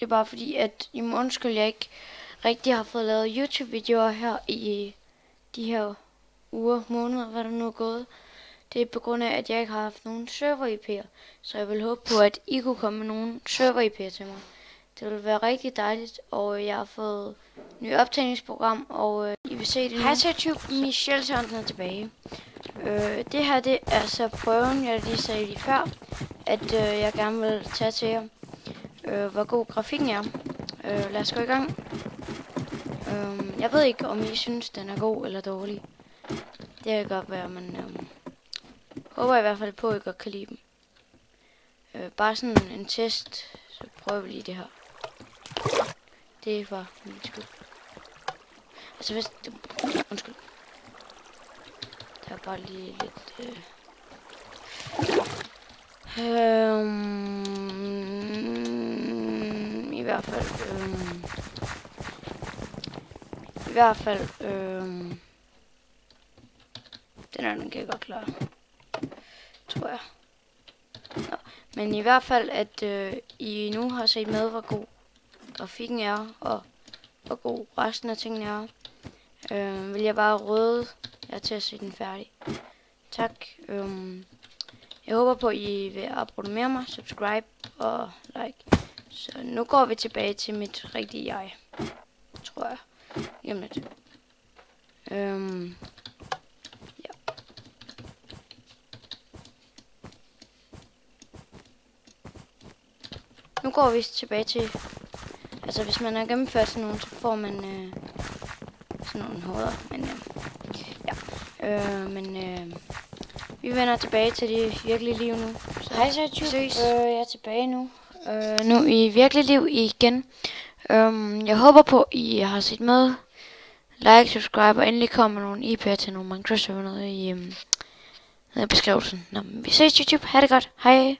Det er bare fordi, at I må undskylde, jeg ikke rigtig har fået lavet YouTube-videoer her i de her uger, måneder, hvad der nu er gået. Det er på grund af, at jeg ikke har haft nogen server-IP'er. Så jeg vil håbe på, at I kunne komme med nogle server-IP'er til mig. Det ville være rigtig dejligt, og jeg har fået nyt optagningsprogram, og I vil se det nu. Hej til YouTube, Michelle Sørensen er tilbage. Det her, det er så prøven, jeg lige sagde lige før, at jeg gerne vil tage til jer, hvor god grafikken er. Lad os gå i gang. Jeg ved ikke, om I synes, den er god eller dårlig. Det kan godt være, men håber i hvert fald på, at I godt kan lide dem. Bare sådan en test, så prøver vi lige det her. Det var min skyld. Altså hvis... Undskyld. Det er bare lige lidt... I hvert fald... den kan jeg godt klare. Tror jeg. Nå. Men i hvert fald, at I nu har set med, hvor god grafikken er, og hvor god resten af tingene er, vil jeg bare råde jer til at se den færdig. Tak. Jeg håber på, at I vil abonnere mig, subscribe og like. Så nu går vi tilbage til mit rigtige jeg, tror jeg. Jamen lidt. Ja. Nu går vi tilbage til... Altså, hvis man har gennemført sådan nogle, så får man sådan nogle hoveder. Men vi vender tilbage til det virkelige liv nu. Så hej så YouTube. Jeg er tilbage nu. Nu i virkelige liv igen. Jeg håber på, I har set med. Like, subscribe og endelig kommer nogle IP'er til nogle Minecraft-server nede i beskrivelsen. Nå, vi ses YouTube. Ha' det godt. Hej.